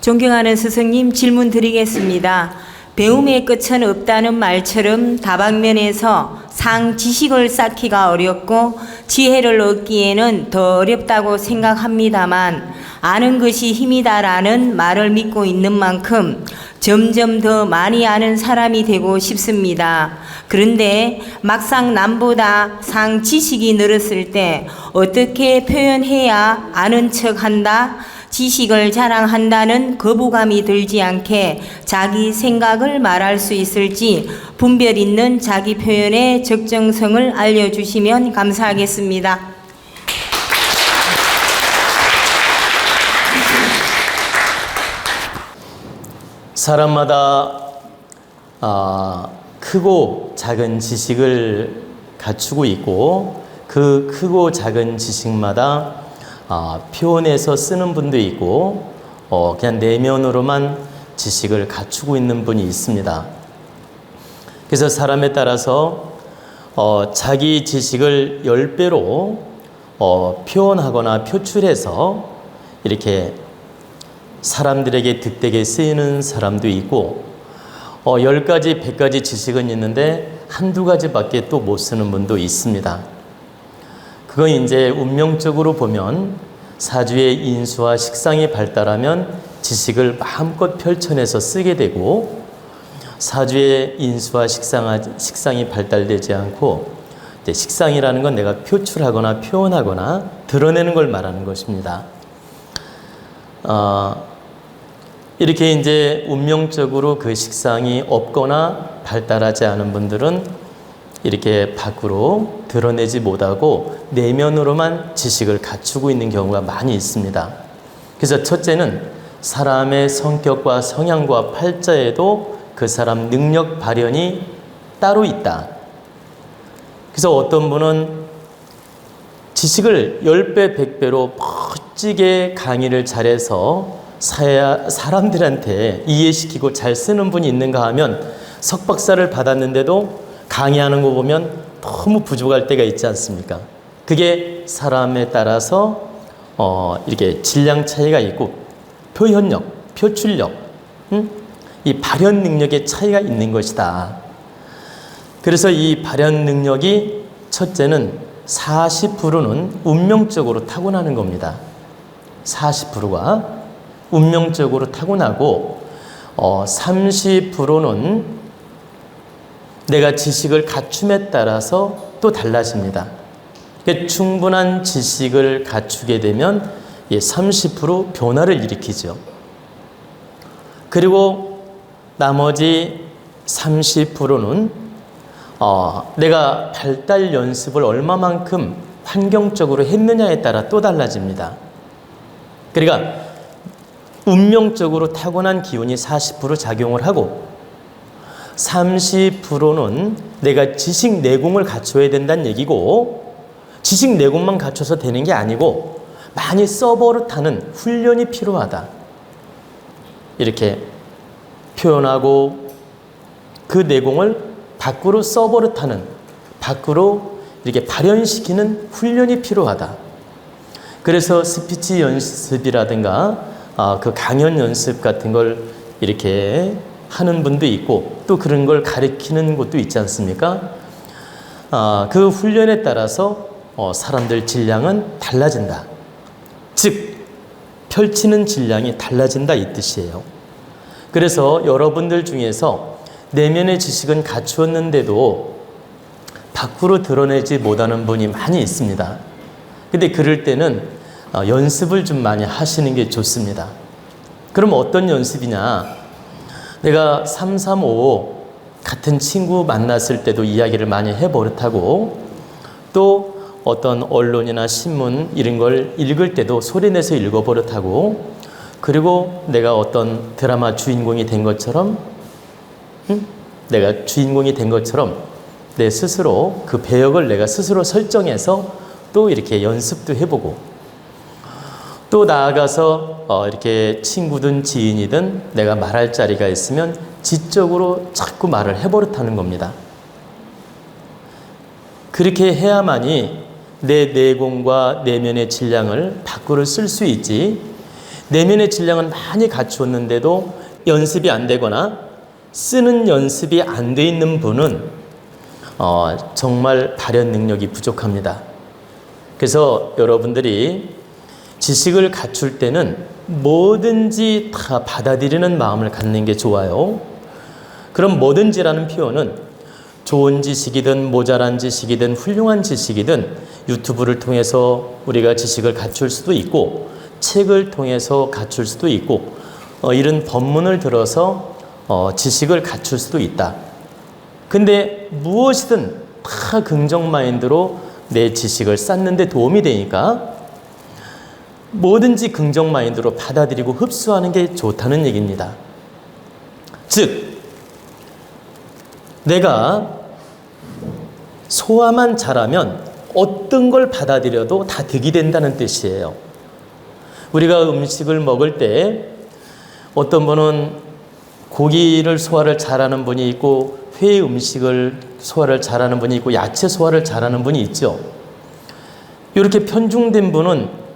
존경하는 스승님, 질문 드리겠습니다. 배움의 끝은 없다는 말처럼 다방면에서 상지식을 쌓기가 어렵고 지혜를 얻기에는 더 어렵다고 생각합니다만, 아는 것이 힘이다라는 말을 믿고 있는 만큼 점점 더 많이 아는 사람이 되고 싶습니다. 그런데 막상 남보다 상지식이 늘었을 때 어떻게 표현해야 아는 척한다, 지식을 자랑한다는 거부감이 들지 않게 자기 생각을 말할 수 있을지 분별 있는 자기 표현의 적정성을 알려주시면 감사하겠습니다. 사람마다 크고 작은 지식을 갖추고 있고, 그 크고 작은 지식마다 표현해서 쓰는 분도 있고, 그냥 내면으로만 지식을 갖추고 있는 분이 있습니다. 그래서 사람에 따라서 자기 지식을 10배로 표현하거나 표출해서 이렇게 사람들에게 득되게 쓰이는 사람도 있고, 10가지, 100가지 지식은 있는데 한두 가지밖에 또 못 쓰는 분도 있습니다. 그건 이제 운명적으로 보면 사주의 인수와 식상이 발달하면 지식을 마음껏 펼쳐내서 쓰게 되고, 사주의 인수와 식상이 발달되지 않고, 이제 식상이라는 건 내가 표출하거나 표현하거나 드러내는 걸 말하는 것입니다. 이렇게 이제 운명적으로 그 식상이 없거나 발달하지 않은 분들은 이렇게 밖으로 드러내지 못하고 내면으로만 지식을 갖추고 있는 경우가 많이 있습니다. 그래서 첫째는 사람의 성격과 성향과 팔자에도 그 사람 능력 발현이 따로 있다. 그래서 어떤 분은 지식을 10배, 100배로 멋지게 강의를 잘해서 사람들한테 이해시키고 잘 쓰는 분이 있는가 하면, 석박사를 받았는데도 강의하는 거 보면 너무 부족할 때가 있지 않습니까? 그게 사람에 따라서 이렇게 질량 차이가 있고, 표현력, 표출력, 이 발현 능력의 차이가 있는 것이다. 그래서 이 발현 능력이 첫째는 40%는 운명적으로 타고나는 겁니다. 40%가 운명적으로 타고나고, 30%는 내가 지식을 갖춤에 따라서 또 달라집니다. 그러니까 충분한 지식을 갖추게 되면 30% 변화를 일으키죠. 그리고 나머지 30%는 내가 발달 연습을 얼마만큼 환경적으로 했느냐에 따라 또 달라집니다. 그러니까 운명적으로 타고난 기운이 40% 작용을 하고, 30%는 내가 지식 내공을 갖춰야 된다는 얘기고, 지식 내공만 갖춰서 되는 게 아니고 많이 써버릇하는 훈련이 필요하다. 이렇게 표현하고 그 내공을 밖으로 써버릇하는, 밖으로 이렇게 발현시키는 훈련이 필요하다. 그래서 스피치 연습이라든가 그 강연 연습 같은 걸 이렇게 하는 분도 있고, 또 그런 걸 가르치는 곳도 있지 않습니까? 그 훈련에 따라서 사람들 질량은 달라진다. 즉, 펼치는 질량이 달라진다, 이 뜻이에요. 그래서 여러분들 중에서 내면의 지식은 갖추었는데도 밖으로 드러내지 못하는 분이 많이 있습니다. 근데 그럴 때는 연습을 좀 많이 하시는 게 좋습니다. 그럼 어떤 연습이냐? 내가 335 같은 친구 만났을 때도 이야기를 많이 해버릇하고, 또 어떤 언론이나 신문 이런 걸 읽을 때도 소리내서 읽어버릇하고, 그리고 내가 어떤 드라마 주인공이 된 것처럼, 내가 주인공이 된 것처럼 내 스스로 그 배역을 내가 스스로 설정해서 또 이렇게 연습도 해보고, 또 나아가서 이렇게 친구든 지인이든 내가 말할 자리가 있으면 지적으로 자꾸 말을 해버릇하는 겁니다. 그렇게 해야만이 내 내공과 내면의 질량을 밖으로 쓸 수 있지, 내면의 질량은 많이 갖추었는데도 연습이 안 되거나 쓰는 연습이 안 돼 있는 분은 정말 발현 능력이 부족합니다. 그래서 여러분들이 지식을 갖출 때는 뭐든지 다 받아들이는 마음을 갖는 게 좋아요. 그럼 뭐든지라는 표현은 좋은 지식이든 모자란 지식이든 훌륭한 지식이든 유튜브를 통해서 우리가 지식을 갖출 수도 있고 책을 통해서 갖출 수도 있고 이런 법문을 들어서 지식을 갖출 수도 있다. 근데 무엇이든 다 긍정 마인드로 내 지식을 쌓는 데 도움이 되니까 뭐든지 긍정 마인드로 받아들이고 흡수하는 게 좋다는 얘기입니다. 즉 내가 소화만 잘하면 어떤 걸 받아들여도 다 득이 된다는 뜻이에요. 우리가 음식을 먹을 때 어떤 분은 고기를 소화를 잘하는 분이 있고 회 음식을 소화를 잘하는 분이 있고 야채 소화를 잘하는 분이 있죠. 이렇게 편중된 분은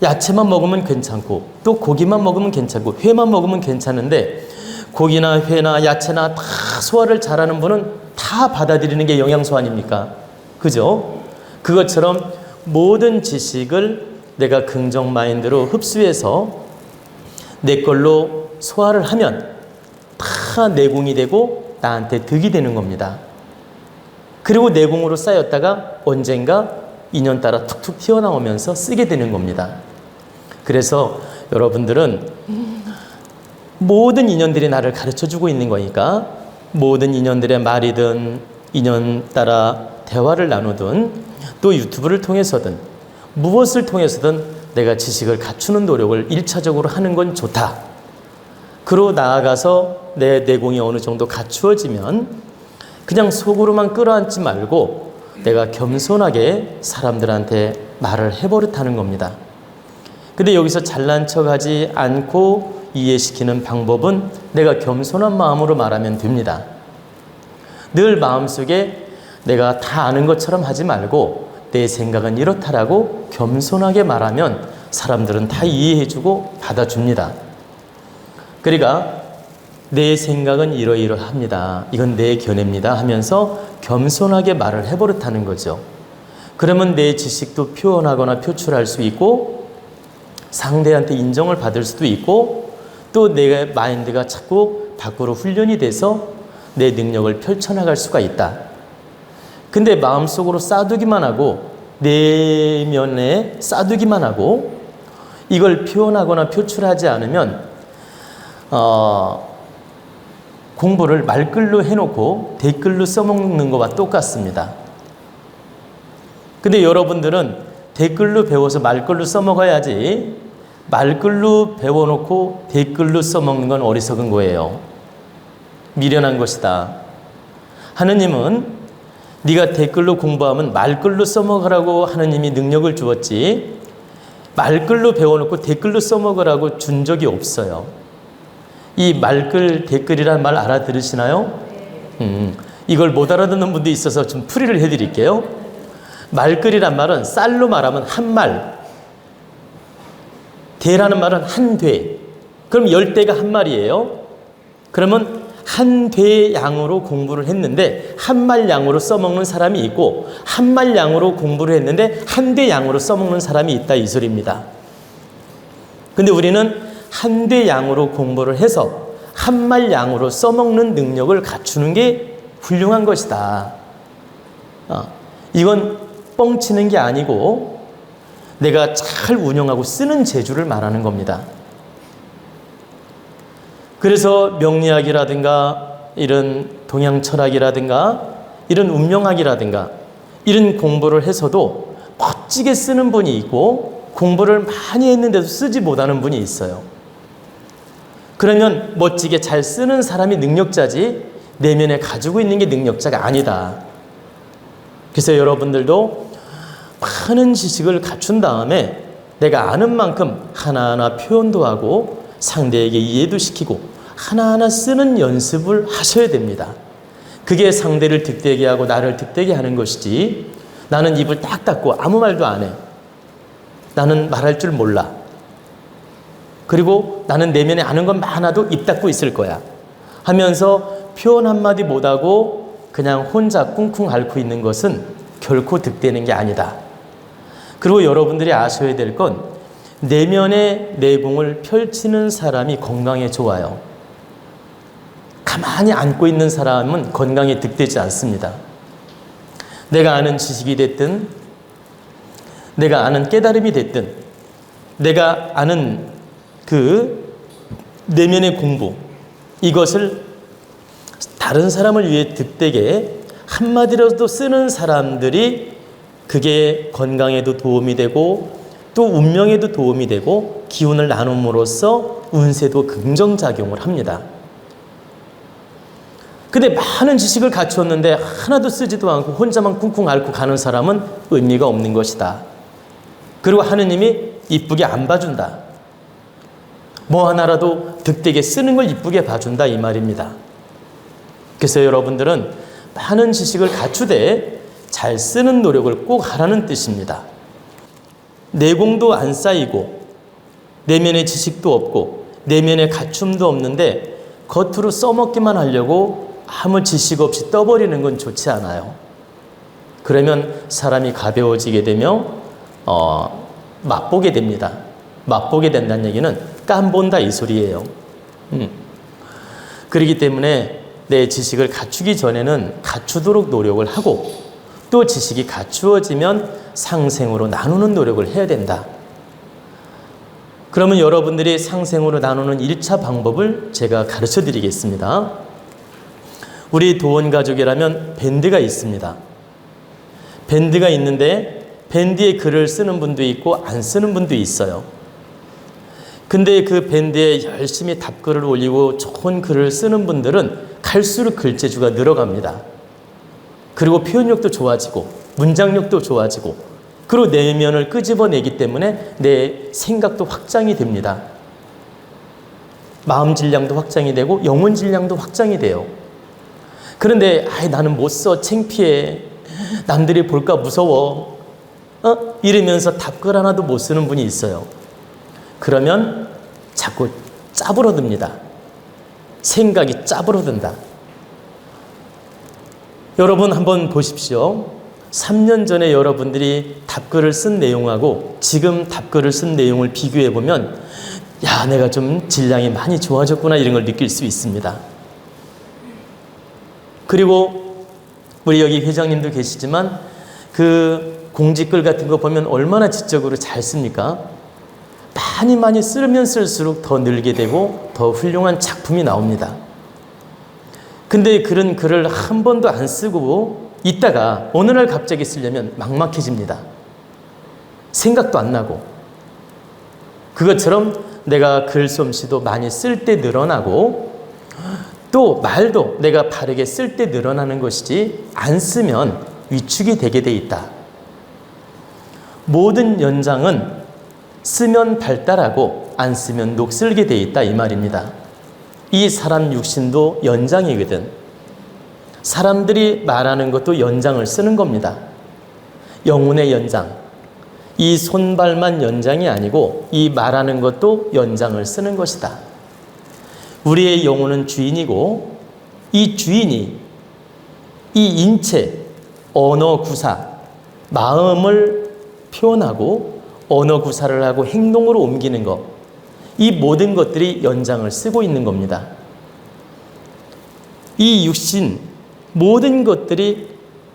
야채만 먹으면 괜찮고 또 고기만 먹으면 괜찮고 회만 먹으면 괜찮은데 고기나 회나 야채나 다 소화를 잘하는 분은 다 받아들이는 게 영양소 아닙니까? 그죠? 그것처럼 모든 지식을 내가 긍정 마인드로 흡수해서 내 걸로 소화를 하면 다 내공이 되고 나한테 득이 되는 겁니다. 그리고 내공으로 쌓였다가 언젠가 인연 따라 툭툭 튀어나오면서 쓰게 되는 겁니다. 그래서 여러분들은 모든 인연들이 나를 가르쳐주고 있는 거니까 모든 인연들의 말이든 인연 따라 대화를 나누든 또 유튜브를 통해서든 무엇을 통해서든 내가 지식을 갖추는 노력을 1차적으로 하는 건 좋다. 그러고 나아가서 내 내공이 어느 정도 갖추어지면 그냥 속으로만 끌어안지 말고 내가 겸손하게 사람들한테 말을 해버릇하는 겁니다. 근데 여기서 잘난 척하지 않고 이해시키는 방법은 내가 겸손한 마음으로 말하면 됩니다. 늘 마음속에 내가 다 아는 것처럼 하지 말고 내 생각은 이렇다라고 겸손하게 말하면 사람들은 다 이해해주고 받아줍니다. 그러니까 내 생각은 이러이러합니다. 이건 내 견해입니다 하면서 겸손하게 말을 해버릇하는 거죠. 그러면 내 지식도 표현하거나 표출할 수 있고 상대한테 인정을 받을 수도 있고 또 내 마인드가 자꾸 밖으로 훈련이 돼서 내 능력을 펼쳐나갈 수가 있다. 근데 마음속으로 쌓아두기만 하고 내면에 쌓아두기만 하고 이걸 표현하거나 표출하지 않으면 공부를 말글로 해놓고 댓글로 써먹는 것과 똑같습니다. 근데 여러분들은 댓글로 배워서 말글로 써먹어야지 말글로 배워놓고 댓글로 써먹는 건 어리석은 거예요. 미련한 것이다. 하느님은 네가 댓글로 공부하면 말글로 써먹으라고 하느님이 능력을 주었지 말글로 배워놓고 댓글로 써먹으라고 준 적이 없어요. 이 말글 댓글이란 말 알아들으시나요? 이걸 못 알아듣는 분도 있어서 좀 풀이를 해드릴게요. 말글이란 말은 쌀로 말하면 한 말, 대라는 말은 한 대. 그럼 10대가 한 말이에요. 그러면 한 대 양으로 공부를 했는데 한 말 양으로 써먹는 사람이 있고 한 말 양으로 공부를 했는데 한 대 양으로 써먹는 사람이 있다 이 소리입니다. 근데 우리는 한 대 양으로 공부를 해서 한 말 양으로 써먹는 능력을 갖추는 게 훌륭한 것이다. 이건 뻥치는 게 아니고 내가 잘 운영하고 쓰는 재주를 말하는 겁니다. 그래서 명리학이라든가 이런 동양 철학이라든가 이런 운명학이라든가 이런 공부를 해서도 멋지게 쓰는 분이 있고 공부를 많이 했는데도 쓰지 못하는 분이 있어요. 그러면 멋지게 잘 쓰는 사람이 능력자지 내면에 가지고 있는 게 능력자가 아니다. 그래서 여러분들도 많은 지식을 갖춘 다음에 내가 아는 만큼 하나하나 표현도 하고 상대에게 이해도 시키고 하나하나 쓰는 연습을 하셔야 됩니다. 그게 상대를 득되게 하고 나를 득되게 하는 것이지 나는 입을 딱 닫고 아무 말도 안 해. 나는 말할 줄 몰라. 그리고 나는 내면에 아는 건 많아도 입 닫고 있을 거야 하면서 표현 한마디 못하고 그냥 혼자 쿵쿵 앓고 있는 것은 결코 득되는 게 아니다. 그리고 여러분들이 아셔야 될 건 내면의 내공을 펼치는 사람이 건강에 좋아요. 가만히 안고 있는 사람은 건강에 득되지 않습니다. 내가 아는 지식이 됐든 내가 아는 깨달음이 됐든 내가 아는 그 내면의 공부, 이것을 다른 사람을 위해 득되게 한마디라도 쓰는 사람들이 그게 건강에도 도움이 되고 또 운명에도 도움이 되고 기운을 나눔으로써 운세도 긍정작용을 합니다. 근데 많은 지식을 갖추었는데 하나도 쓰지도 않고 혼자만 쿵쿵 앓고 가는 사람은 의미가 없는 것이다. 그리고 하느님이 이쁘게 안 봐준다. 뭐 하나라도 득되게 쓰는 걸 이쁘게 봐준다 이 말입니다. 그래서 여러분들은 많은 지식을 갖추되 잘 쓰는 노력을 꼭 하라는 뜻입니다. 내공도 안 쌓이고 내면의 지식도 없고 내면의 갖춤도 없는데 겉으로 써먹기만 하려고 아무 지식 없이 떠버리는 건 좋지 않아요. 그러면 사람이 가벼워지게 되며 맛보게 됩니다. 맛보게 된다는 얘기는 깐본다 이 소리예요. 그렇기 때문에 내 지식을 갖추기 전에는 갖추도록 노력을 하고 또 지식이 갖추어지면 상생으로 나누는 노력을 해야 된다. 그러면 여러분들이 상생으로 나누는 1차 방법을 제가 가르쳐 드리겠습니다. 우리 도원가족이라면 밴드가 있습니다. 밴드가 있는데 밴드에 글을 쓰는 분도 있고 안 쓰는 분도 있어요. 근데 그 밴드에 열심히 답글을 올리고 좋은 글을 쓰는 분들은 갈수록 글재주가 늘어갑니다. 그리고 표현력도 좋아지고 문장력도 좋아지고 그리고 내면을 끄집어내기 때문에 내 생각도 확장이 됩니다. 마음 질량도 확장이 되고 영혼 질량도 확장이 돼요. 그런데 나는 못 써, 창피해, 남들이 볼까 무서워 이러면서 답글 하나도 못 쓰는 분이 있어요. 그러면 자꾸 짜부러듭니다. 생각이 짜부러든다. 여러분 한번 보십시오. 3년 전에 여러분들이 답글을 쓴 내용하고 지금 답글을 쓴 내용을 비교해 보면 야, 내가 좀 질량이 많이 좋아졌구나 이런 걸 느낄 수 있습니다. 그리고 우리 여기 회장님도 계시지만 그 공지글 같은 거 보면 얼마나 지적으로 잘 씁니까? 많이 쓰면 쓸수록 더 늘게 되고 더 훌륭한 작품이 나옵니다. 근데 그런 글을 한 번도 안 쓰고 있다가 어느 날 갑자기 쓰려면 막막해집니다. 생각도 안 나고. 그것처럼 내가 글솜씨도 많이 쓸 때 늘어나고 또 말도 내가 바르게 쓸 때 늘어나는 것이지 안 쓰면 위축이 되게 돼 있다. 모든 연장은 쓰면 발달하고 안 쓰면 녹슬게 돼 있다 이 말입니다. 이 사람 육신도 연장이거든. 사람들이 말하는 것도 연장을 쓰는 겁니다. 영혼의 연장. 이 손발만 연장이 아니고 이 말하는 것도 연장을 쓰는 것이다. 우리의 영혼은 주인이고 이 주인이 이 인체, 언어 구사, 마음을 표현하고 언어 구사를 하고 행동으로 옮기는 것, 이 모든 것들이 연장을 쓰고 있는 겁니다. 이 육신, 모든 것들이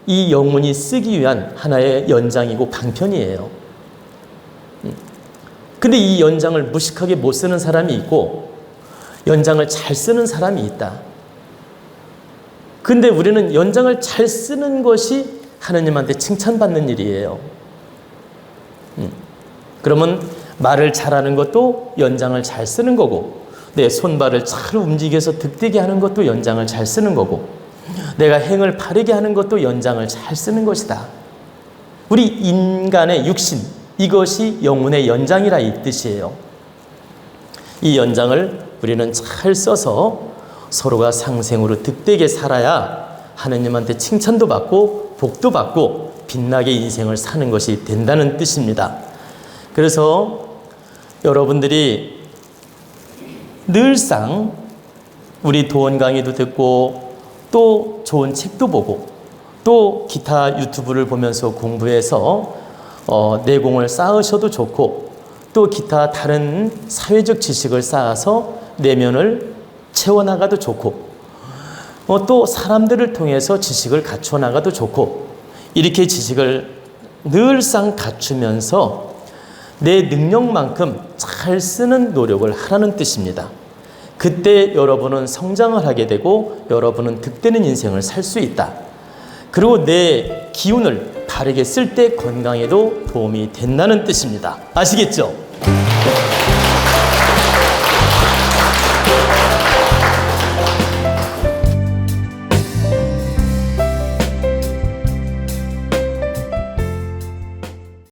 이 영혼이 쓰기 위한 하나의 연장이고 방편이에요. 근데 이 연장을 무식하게 못 쓰는 사람이 있고 연장을 잘 쓰는 사람이 있다. 근데 우리는 연장을 잘 쓰는 것이 하나님한테 칭찬받는 일이에요. 그러면 말을 잘하는 것도 연장을 잘 쓰는 거고 내 손발을 잘 움직여서 득되게 하는 것도 연장을 잘 쓰는 거고 내가 행을 바르게 하는 것도 연장을 잘 쓰는 것이다. 우리 인간의 육신, 이것이 영혼의 연장이라 이 뜻이에요. 이 연장을 우리는 잘 써서 서로가 상생으로 득되게 살아야 하느님한테 칭찬도 받고 복도 받고 빛나게 인생을 사는 것이 된다는 뜻입니다. 그래서 여러분들이 늘상 우리 도원 강의도 듣고 또 좋은 책도 보고 또 기타 유튜브를 보면서 공부해서 내공을 쌓으셔도 좋고 또 기타 다른 사회적 지식을 쌓아서 내면을 채워나가도 좋고 또 사람들을 통해서 지식을 갖춰나가도 좋고 이렇게 지식을 늘상 갖추면서 내 능력만큼 잘 쓰는 노력을 하라는 뜻입니다. 그때 여러분은 성장을 하게 되고 여러분은 득되는 인생을 살 수 있다. 그리고 내 기운을 바르게 쓸 때 건강에도 도움이 된다는 뜻입니다. 아시겠죠?